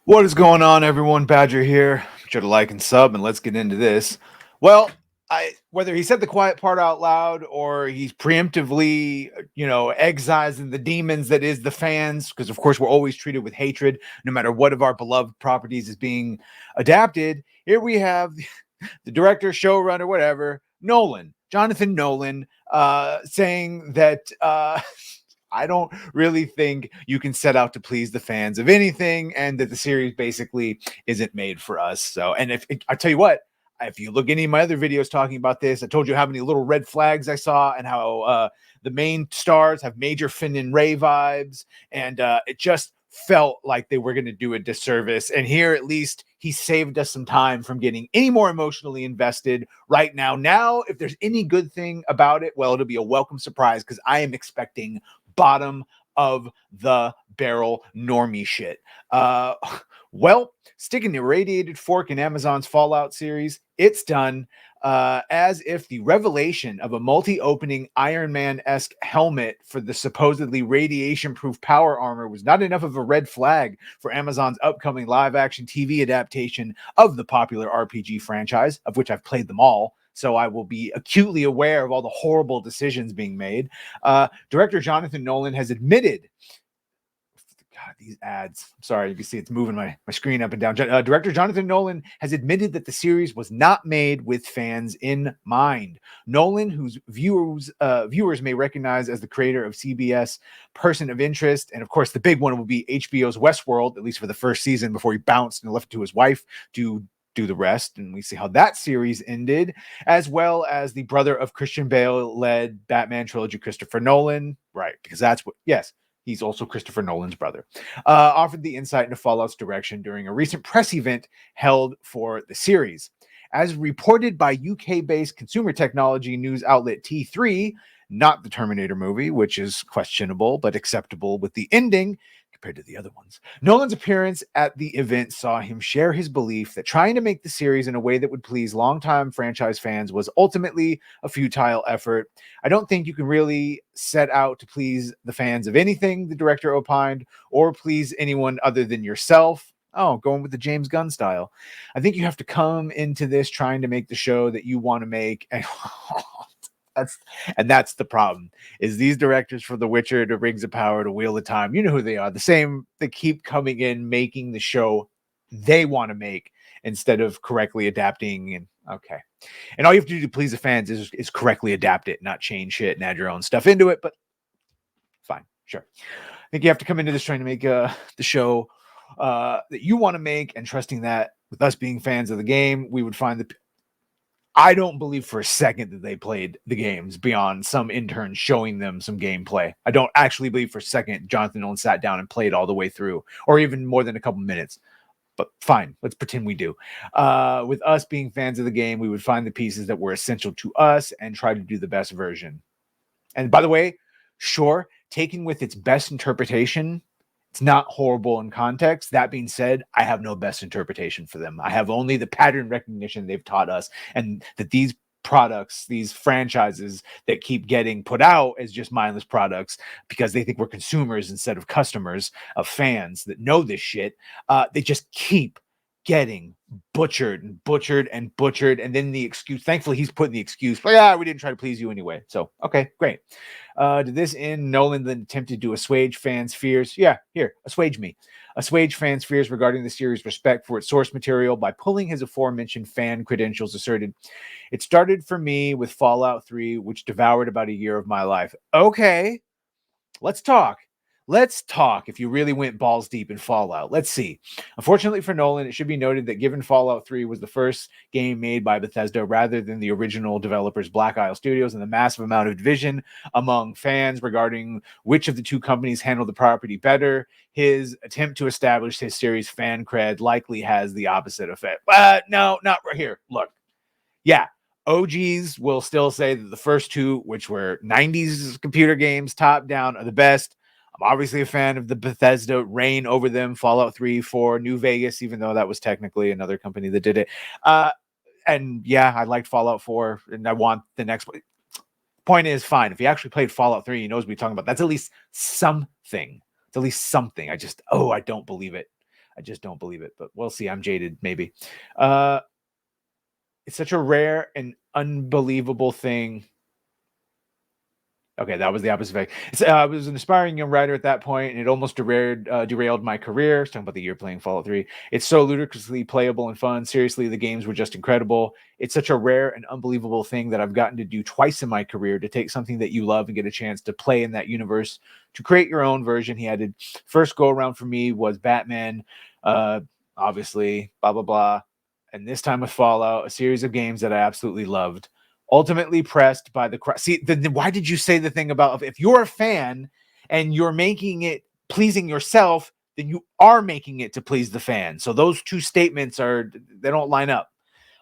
What is going on, everyone? Badger here. Be sure to like and sub, and let's get into this. Well, whether he said the quiet part out loud or he's preemptively, excising the demons that is the fans, because of course we're always treated with hatred, no matter what of our beloved properties is being adapted. Here we have the director, showrunner, whatever, Jonathan Nolan, saying that. I don't really think you can set out to please the fans of anything, and that the series basically isn't made for us. So, and if I tell you what, if you look any of my other videos talking about this, I told you how many little red flags I saw and how the main stars have major Finn and Ray vibes, and it just felt like they were going to do a disservice. And here, at least, he saved us some time from getting any more emotionally invested right now. Now, if there's any good thing about it, well, it'll be a welcome surprise because I am expecting bottom of the barrel normie shit. Uh, well, sticking the radiated fork in Amazon's Fallout series, it's done. As if the revelation of a multi-opening Iron Man-esque helmet for the supposedly radiation-proof power armor was not enough of a red flag for Amazon's upcoming live-action TV adaptation of the popular RPG franchise, of which I've played them all. So I will be acutely aware of all the horrible decisions being made. Director Jonathan Nolan has admitted, God, these ads. Sorry, you can see it's moving my screen up and down. Director Jonathan Nolan has admitted that the series was not made with fans in mind. Nolan, whose viewers may recognize as the creator of CBS Person of Interest, and of course the big one will be HBO's Westworld, at least for the first season, before he bounced and left it to his wife to do the rest, and we see how that series ended, as well as the brother of Christian Bale led Batman trilogy, Christopher Nolan, right? Because that's what, yes, he's also Christopher Nolan's brother, offered the insight into Fallout's direction during a recent press event held for the series. As reported by UK-based consumer technology news outlet T3, not the Terminator movie, which is questionable but acceptable with the ending compared to the other ones. Nolan's appearance at the event saw him share his belief that trying to make the series in a way that would please longtime franchise fans was ultimately a futile effort. I don't think you can really set out to please the fans of anything, the director opined, or please anyone other than yourself. Oh, going with the James Gunn style. I think you have to come into this trying to make the show that you want to make. And that's the problem, is these directors for The Witcher, to Rings of Power, to Wheel of Time, you know who they are. The same, they keep coming in, making the show they want to make instead of correctly adapting. And okay. And all you have to do to please the fans is correctly adapt it, not change shit and add your own stuff into it. But fine, sure. I think you have to come into this trying to make the show that you want to make, and trusting that with us being fans of the game, we would find the. I don't believe for a second that they played the games beyond some intern showing them some gameplay. I don't actually believe for a second Jonathan Nolan sat down and played all the way through, or even more than a couple minutes. But fine, let's pretend we do. With us being fans of the game, we would find the pieces that were essential to us and try to do the best version. And by the way, sure, taken with its best interpretation, it's not horrible in context. That being said, I have no best interpretation for them. I have only the pattern recognition they've taught us, and that these products, these franchises that keep getting put out as just mindless products because they think we're consumers instead of customers, of fans that know this shit, they just keep getting butchered and butchered and butchered. And then the excuse, thankfully he's putting the excuse, but yeah, we didn't try to please you anyway. So, okay, great. Did this end? Nolan then attempted to assuage fans' fears. Yeah, here, assuage me. Assuage fans' fears regarding the series' respect for its source material by pulling his aforementioned fan credentials, asserted, "It started for me with Fallout 3, which devoured about a year of my life." Okay, let's talk. Let's talk if you really went balls deep in Fallout. Let's see. Unfortunately for Nolan, it should be noted that given Fallout 3 was the first game made by Bethesda rather than the original developers Black Isle Studios, and the massive amount of division among fans regarding which of the two companies handled the property better, his attempt to establish his series' fan cred likely has the opposite effect. But no, not right here. Look, yeah, OGs will still say that the first two, which were 90s computer games, top down, are the best. I'm obviously a fan of the Bethesda reign over them, Fallout 3, 4, New Vegas, even though that was technically another company that did it. And yeah, I liked Fallout 4, and I want the next one. Point is, fine. If he actually played Fallout 3, he knows what we're talking about. That's at least something. It's at least something. I don't believe it. I just don't believe it, but we'll see. I'm jaded, maybe. It's such a rare and unbelievable thing. Okay, that was the opposite effect. I was an aspiring young writer at that point, and it almost derailed my career. Talking about the year playing Fallout 3. It's so ludicrously playable and fun. Seriously, the games were just incredible. It's such a rare and unbelievable thing that I've gotten to do twice in my career, to take something that you love and get a chance to play in that universe, to create your own version. He added, first go around for me was Batman, obviously, blah, blah, blah. And this time with Fallout, a series of games that I absolutely loved. Ultimately pressed by the crowd. See, why did you say the thing about if you're a fan and you're making it pleasing yourself, then you are making it to please the fan. So those two statements they don't line up.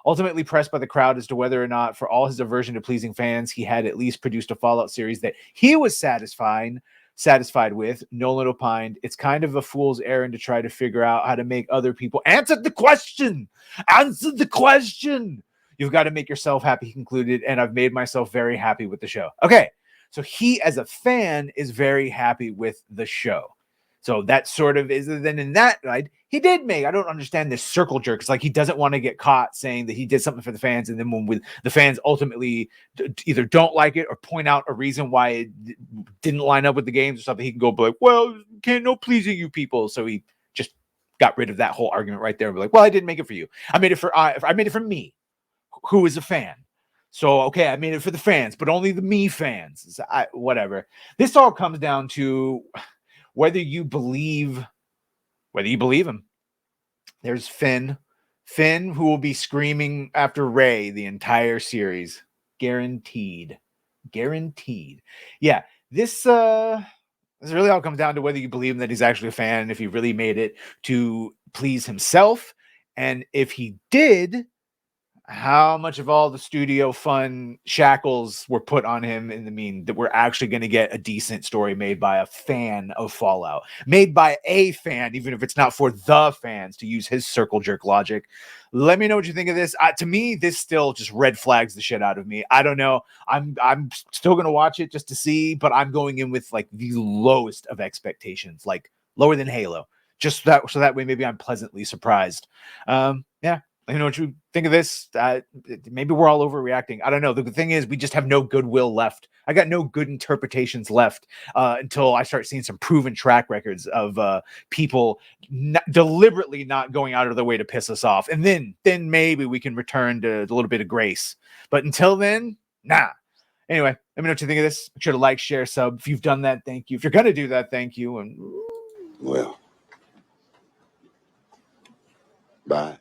Ultimately pressed by the crowd as to whether or not, for all his aversion to pleasing fans, he had at least produced a Fallout series that he was satisfied with. Nolan opined, it's kind of a fool's errand to try to figure out how to make other people answer the question. You've got to make yourself happy, he concluded, and I've made myself very happy with the show. Okay, so he, as a fan, is very happy with the show. So that sort of is, then in that light, he did make, I don't understand this circle jerk. It's like he doesn't want to get caught saying that he did something for the fans, and then when the fans ultimately either don't like it or point out a reason why it didn't line up with the games or something, he can go be like, well, can't no pleasing you people. So he just got rid of that whole argument right there and be like, well, I didn't make it for you. I made it for me, who is a fan. So, okay, I made it for the fans, but only the me fans. Whatever. This all comes down to whether you believe him. There's Finn, who will be screaming after Ray the entire series. Guaranteed. Yeah, this really all comes down to whether you believe him, that he's actually a fan, if he really made it to please himself. And if he did, how much of all the studio fun shackles were put on him in the mean that we're actually going to get a decent story made by a fan of Fallout, made by a fan, even if it's not for the fans, to use his circle jerk logic. Let me know what you think of this. To me, this still just red flags the shit out of me. I don't know. I'm still going to watch it just to see, but I'm going in with like the lowest of expectations, like lower than Halo, just that, so that way maybe I'm pleasantly surprised. Yeah. You know what you think of this? Maybe we're all overreacting. I don't know. The thing is, we just have no goodwill left. I got no good interpretations left until I start seeing some proven track records of people deliberately not going out of their way to piss us off. And then maybe we can return to a little bit of grace. But until then, nah. Anyway, let me know what you think of this. Make sure to like, share, sub. If you've done that, thank you. If you're going to do that, thank you. And well, bye.